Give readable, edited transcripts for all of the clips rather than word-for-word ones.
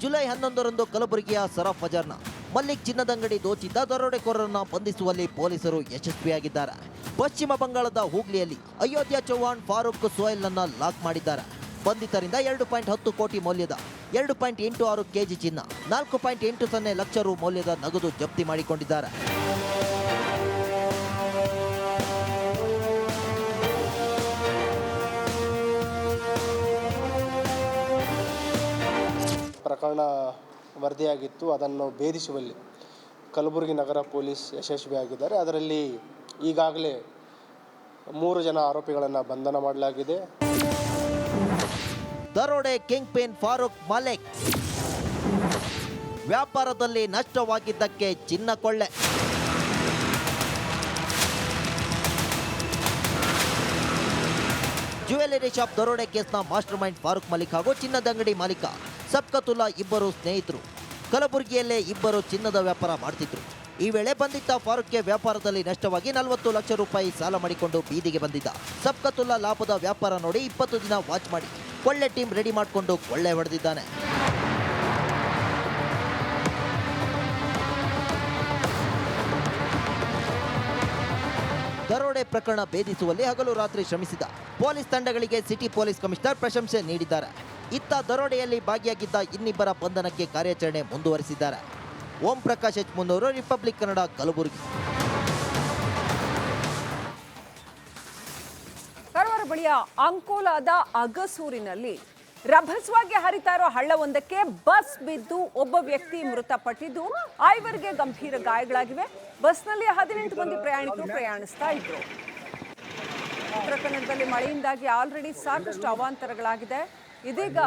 July 11ರಂದು ಕಲಬುರಗಿಯ ಸರಫ್ ಬಜಾರ್ನ ಮಲ್ಲಿಕ್ ಚಿನ್ನದಂಗಡಿ ದೋಚಿದ್ದ ದರೋಡೆಕೋರರನ್ನ ಬಂಧಿಸುವಲ್ಲಿ ಪೊಲೀಸರು ಯಶಸ್ವಿಯಾಗಿದ್ದಾರೆ. ಪಶ್ಚಿಮ ಬಂಗಾಳದ ಹೂಗ್ಲಿಯಲ್ಲಿ ಅಯೋಧ್ಯ ಚೌಹಾಣ್ ಫಾರೂಕ್ ಸೋಹೆಲ್ನನ್ನ ಲಾಕ್ ಮಾಡಿದ್ದಾರೆ. ಬಂಧಿತರಿಂದ 2.10 ಕೋಟಿ ಮೌಲ್ಯದ 2.86 ಕೆಜಿ ಚಿನ್ನ, 4.80 ಲಕ್ಷ ರು ಮೌಲ್ಯದ ನಗದು ಜಪ್ತಿ ಮಾಡಿಕೊಂಡಿದ್ದಾರೆ. ಪ್ರಕರಣ ವರದಿಯಾಗಿತ್ತು. ಅದನ್ನು ಭೇದಿಸುವಲ್ಲಿ ಕಲಬುರಗಿ ನಗರ ಪೊಲೀಸ್ ಯಶಸ್ವಿಯಾಗಿದ್ದಾರೆ. ಅದರಲ್ಲಿ ಈಗಾಗಲೇ 3 ಜನ ಆರೋಪಿಗಳನ್ನು ಬಂಧನ ಮಾಡಲಾಗಿದೆ. ದರೋಡೆ ಕಿಂಗ್ ಪಿನ್ ಫಾರೂಕ್ ಮಲಿಕ್ ವ್ಯಾಪಾರದಲ್ಲಿ ನಷ್ಟವಾಗಿದ್ದಕ್ಕೆ ಚಿನ್ನ ಕೊಳ್ಳೆ. ಜ್ಯುವೆಲರಿ ಶಾಪ್ ದರೋಡೆ ಕೇಸ್ನ ಮಾಸ್ಟರ್ ಮೈಂಡ್ ಫಾರೂಕ್ ಮಲಿಕ್ ಹಾಗೂ ಚಿನ್ನದಂಗಡಿ ಮಾಲೀಕ ಸಬ್ಕತುಲ್ಲಾ ಇಬ್ಬರು ಸ್ನೇಹಿತರು. ಕಲಬುರಗಿಯಲ್ಲೇ ಇಬ್ಬರು ಚಿನ್ನದ ವ್ಯಾಪಾರ ಮಾಡ್ತಿದ್ರು. ಈ ವೇಳೆ ಬಂಧಿತ ಫಾರೂಕ್ಗೆ ವ್ಯಾಪಾರದಲ್ಲಿ ನಷ್ಟವಾಗಿ 40 ಲಕ್ಷ ರೂಪಾಯಿ ಸಾಲ ಮಾಡಿಕೊಂಡು ಬೀದಿಗೆ ಬಂದಿದ್ದ. ಸಬ್ಕತುಲ್ಲಾ ಲಾಭದ ವ್ಯಾಪಾರ ನೋಡಿ 20 ದಿನ ವಾಚ್ ಮಾಡಿ ಕೊಳ್ಳೆ ಟೀಮ್ ರೆಡಿ ಮಾಡಿಕೊಂಡು ಕೊಳ್ಳೆ ಹೊಡೆದಿದ್ದಾನೆ. ದರೋಡೆ ಪ್ರಕರಣ ಭೇದಿಸುವಲ್ಲಿ ಹಗಲು ರಾತ್ರಿ ಶ್ರಮಿಸಿದ ಪೊಲೀಸ್ ತಂಡಗಳಿಗೆ ಸಿಟಿ ಪೊಲೀಸ್ ಕಮಿಷನರ್ ಪ್ರಶಂಸೆ ನೀಡಿದ್ದಾರೆ. ಇತ್ತ ದರೋಡೆಯಲ್ಲಿ ಭಾಗಿಯಾಗಿದ್ದ ಇನ್ನಿಬ್ಬರ ಬಂಧನಕ್ಕೆ ಕಾರ್ಯಾಚರಣೆ ಮುಂದುವರಿಸಿದ್ದಾರೆ. ಓಂ ಪ್ರಕಾಶ್ ಎಚ್ ಮುನ್ನೂರು, ರಿಪಬ್ಲಿಕ್ ಕನ್ನಡ, ಕಲಬುರಗಿ. ಕಾರವಾರ ಬಳಿಯ ಅಂಕೋಲಾದ ಅಗಸೂರಿನಲ್ಲಿ ರಭಸವಾಗಿ ಹರಿತಾ ಇರೋ ಹಳ್ಳವೊಂದಕ್ಕೆ ಬಸ್ ಬಿದ್ದು ಒಬ್ಬ ವ್ಯಕ್ತಿ ಮೃತಪಟ್ಟಿದ್ದು, 5 ಗಂಭೀರ ಗಾಯಗಳಾಗಿವೆ. ಬಸ್ನಲ್ಲಿ 18 ಮಂದಿ ಪ್ರಯಾಣಿಕರು ಪ್ರಯಾಣಿಸ್ತಾ ಇದ್ರು. ಉತ್ತರ ಕನ್ನಡದಲ್ಲಿ ಮಳೆಯಿಂದಾಗಿ ಆಲ್ರೆಡಿ ಸಾಕಷ್ಟು ಅವಾಂತರಗಳಾಗಿದೆ. ಇದೀಗ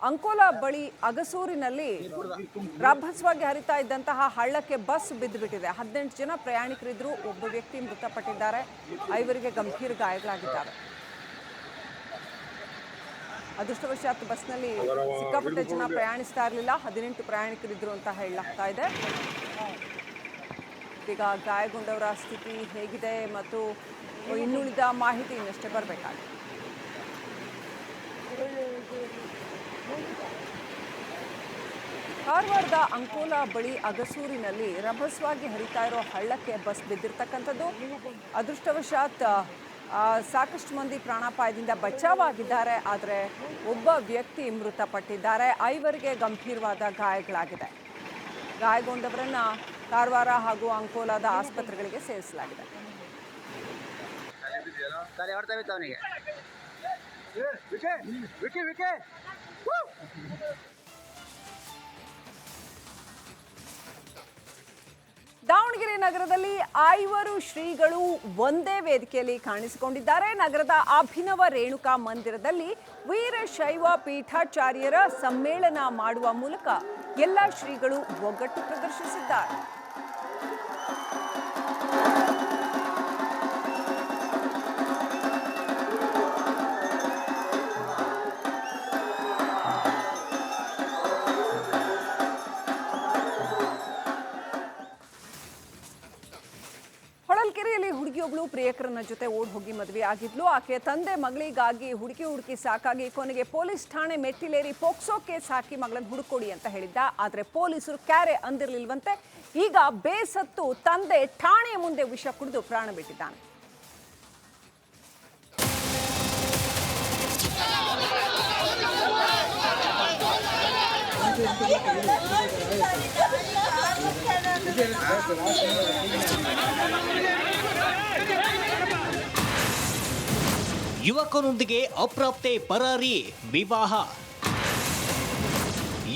ಅಂಕೋಲಾ ಬಳಿ ಅಗಸೂರಿನಲ್ಲಿ ರಭಸವಾಗಿ ಹರಿತಾ ಇದ್ದಂತಹ ಹಳ್ಳಕ್ಕೆ ಬಸ್ ಬಿದ್ದುಬಿಟ್ಟಿದೆ. 18 ಜನ ಪ್ರಯಾಣಿಕರಿದ್ರು, ಒಬ್ಬ ವ್ಯಕ್ತಿ ಮೃತಪಟ್ಟಿದ್ದಾರೆ, 5 ಗಂಭೀರ ಗಾಯಗಳಾಗಿದ್ದಾರೆ. ಅದೃಷ್ಟವಶಾತ್ ಬಸ್ನಲ್ಲಿ ಸಿಕ್ಕಾಪಟ್ಟೆ ಜನ ಪ್ರಯಾಣಿಸ್ತಾ ಇರಲಿಲ್ಲ, 18 ಪ್ರಯಾಣಿಕರಿದ್ರು ಅಂತ ಹೇಳಲಾಗ್ತಾ ಇದೆ. ಈಗ ಗಾಯಗೊಂಡವರ ಸ್ಥಿತಿ ಹೇಗಿದೆ ಮತ್ತು ಇನ್ನುಳಿದ ಮಾಹಿತಿ ಇನ್ನಷ್ಟೇ ಬರಬೇಕಾಗಿದೆ. ಕಾರವಾರದ ಅಂಕೋಲಾ ಬಳಿ ಅಗಸೂರಿನಲ್ಲಿ ರಭಸವಾಗಿ ಹರಿತಾ ಇರೋ ಹಳ್ಳಕ್ಕೆ ಬಸ್ ಬಿದ್ದಿರ್ತಕ್ಕಂಥದ್ದು. ಅದೃಷ್ಟವಶಾತ್ ಸಾಕಷ್ಟು ಮಂದಿ ಪ್ರಾಣಾಪಾಯದಿಂದ ಬಚಾವಾಗಿದ್ದಾರೆ, ಆದರೆ ಒಬ್ಬ ವ್ಯಕ್ತಿ ಮೃತಪಟ್ಟಿದ್ದಾರೆ, 5 ಗಂಭೀರವಾದ ಗಾಯಗಳಾಗಿದೆ. ಗಾಯಗೊಂಡವರನ್ನ ಕಾರವಾರ ಹಾಗೂ ಅಂಕೋಲಾದ ಆಸ್ಪತ್ರೆಗಳಿಗೆ ಸೇರಿಸಲಾಗಿದೆ. ದಾವಣಗೆರೆ ನಗರದಲ್ಲಿ 5 ಶ್ರೀಗಳು ಒಂದೇ ವೇದಿಕೆಯಲ್ಲಿ ಕಾಣಿಸಿಕೊಂಡಿದ್ದಾರೆ. ನಗರದ ಅಭಿನವ ರೇಣುಕಾ ಮಂದಿರದಲ್ಲಿ ವೀರಶೈವ ಪೀಠಾಚಾರ್ಯರ ಸಮ್ಮೇಳನ ಮಾಡುವ ಮೂಲಕ ಎಲ್ಲ ಶ್ರೀಗಳು ಒಗ್ಗಟ್ಟು ಪ್ರದರ್ಶಿಸಿದ್ದಾರೆ. ಹೊಳಲ್ಕೆರೆಯಲ್ಲಿ ಹುಡುಗಿಯೊಬ್ಬಳು ಪ್ರಿಯಕರನ ಜೊತೆ ಓಡ್ ಹೋಗಿ ಮದುವೆ ಆಗಿದ್ಲು. ಆಕೆಯ ತಂದೆ ಮಗಳಿಗಾಗಿ ಹುಡುಕಿ ಸಾಕಾಗಿ ಕೊನೆಗೆ ಪೊಲೀಸ್ ಠಾಣೆ ಮೆಟ್ಟಿಲೇರಿ ಪೋಕ್ಸೋ ಕೇಸ್ ಹಾಕಿ ಮಗಳನ್ನು ಹುಡುಕೊಡಿ ಅಂತ ಹೇಳಿದ್ದ. ಆದರೆ ಪೊಲೀಸರು ಕ್ಯಾರೆ ಅಂದಿರಲಿಲ್ವಂತೆ. ಈಗ ಬೇಸತ್ತು ತಂದೆ ಠಾಣೆಯ ಮುಂದೆ ವಿಷ ಕುಡಿದು ಪ್ರಾಣ ಬಿಟ್ಟಿದ್ದಾನೆ. ಯುವಕನೊಂದಿಗೆ ಅಪ್ರಾಪ್ತೆ ಪರಾರಿ, ವಿವಾಹ.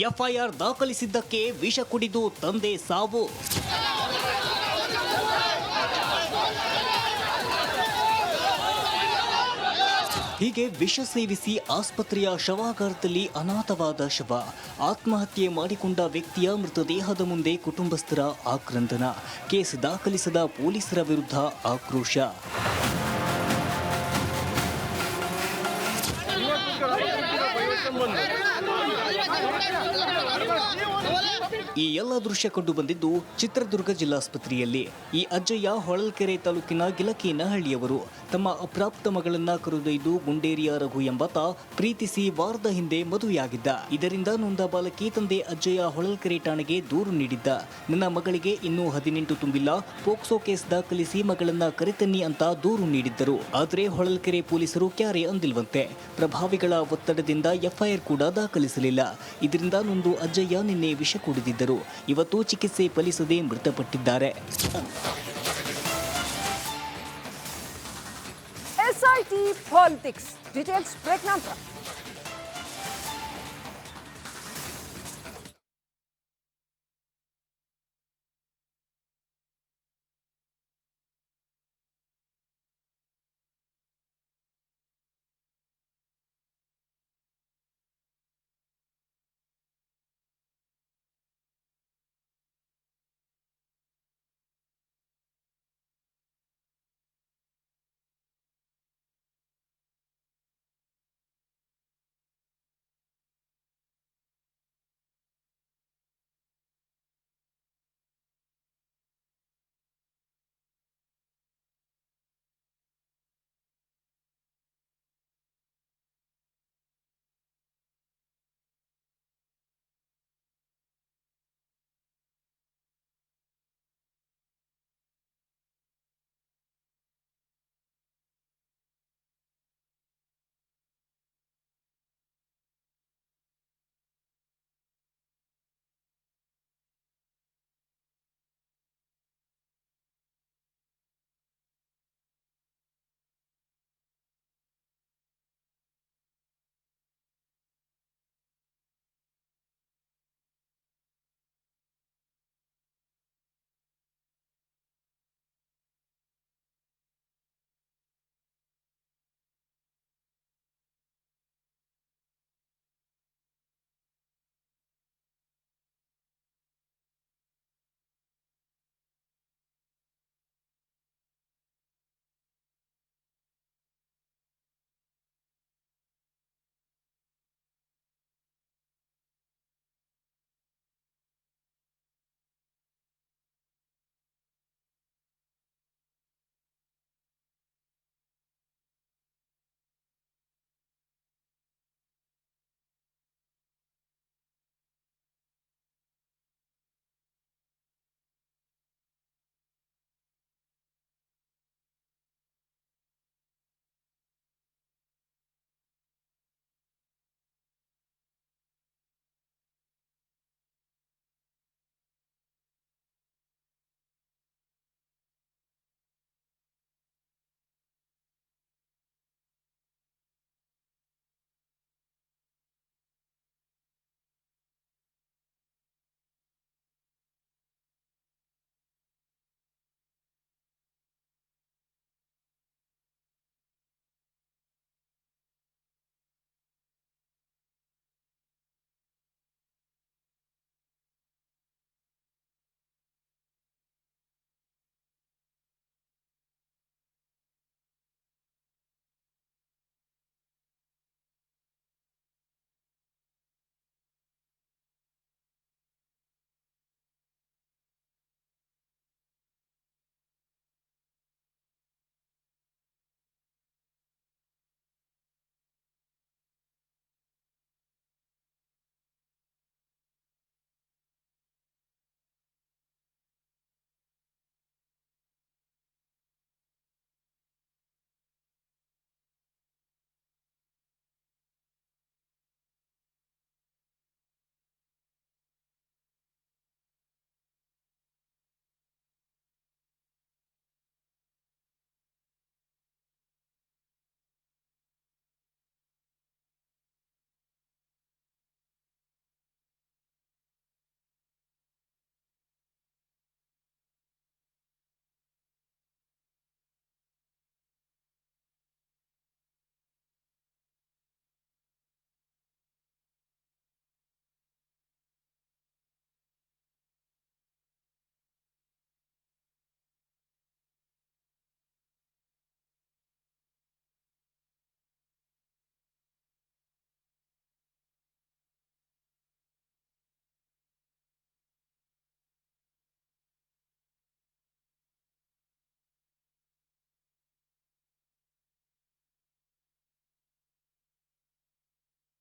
ಎಫ್ಐಆರ್ ದಾಖಲಿಸಿದ್ದಕ್ಕೆ ವಿಷ ಕುಡಿದು ತಂದೆ ಸಾವು. ಹೀಗೆ ವಿಷ ಸೇವಿಸಿ ಆಸ್ಪತ್ರೆಯ ಶವಾಗಾರದಲ್ಲಿ ಅನಾಥವಾದ ಶವ. ಆತ್ಮಹತ್ಯೆ ಮಾಡಿಕೊಂಡ ವ್ಯಕ್ತಿಯ ಮೃತದೇಹದ ಮುಂದೆ ಕುಟುಂಬಸ್ಥರ ಆಕ್ರಂದನ. ಕೇಸ್ ದಾಖಲಿಸದ ಪೊಲೀಸರ ವಿರುದ್ಧ ಆಕ್ರೋಶ. ಈ ಎಲ್ಲ ದೃಶ್ಯ ಕಂಡು ಬಂದಿದ್ದು ಚಿತ್ರದುರ್ಗ ಜಿಲ್ಲಾಸ್ಪತ್ರೆಯಲ್ಲಿ. ಈ ಅಜ್ಜಯ್ಯ ಹೊಳಲ್ಕೆರೆ ತಾಲೂಕಿನ ಗಿಲಕೇನಹಳ್ಳಿಯವರು. ತಮ್ಮ ಅಪ್ರಾಪ್ತ ಮಗಳನ್ನ ಕರೆದೊಯ್ದು ಗುಂಡೇರಿಯ ರಘು ಎಂಬಾತ ಪ್ರೀತಿಸಿ ವಾರದ ಹಿಂದೆ ಮದುವೆಯಾಗಿದ್ದ. ಇದರಿಂದ ನೊಂದ ಬಾಲಕಿ ತಂದೆ ಅಜ್ಜಯ್ಯ ಹೊಳಲ್ಕೆರೆ ಠಾಣೆಗೆ ದೂರು ನೀಡಿದ್ದ. ನನ್ನ ಮಗಳಿಗೆ ಇನ್ನೂ 18 ತುಂಬಿಲ್ಲ, ಪೋಕ್ಸೋ ಕೇಸ್ ದಾಖಲಿಸಿ ಮಗಳನ್ನ ಕರೆತನ್ನಿ ಅಂತ ದೂರು ನೀಡಿದ್ದರು. ಆದರೆ ಹೊಳಲ್ಕೆರೆ ಪೊಲೀಸರು ಕ್ಯಾರೆ ಅಂದಿಲ್ವಂತೆ. ಪ್ರಭಾವಿಗಳ ಒತ್ತಡದಿಂದ ಎಫ್ಐಆರ್ ಕೂಡ ದಾಖಲಿಸಲಿಲ್ಲ. ಇದರಿಂದ ನೊಂದು ಅಜ್ಜಯ್ಯ ನಿನ್ನೆ ವಿಷ ಕುಡಿದಿದ್ದರು. ಇವತ್ತು ಚಿಕಿತ್ಸೆ ಫಲಿಸದೆ ಮೃತಪಟ್ಟಿದ್ದಾರೆ. SIT ಪಾಲಿಟಿಕ್ಸ್ ಡೀಟೇಲ್ಸ್ ಬ್ರೇಕ್ ನಂತರ.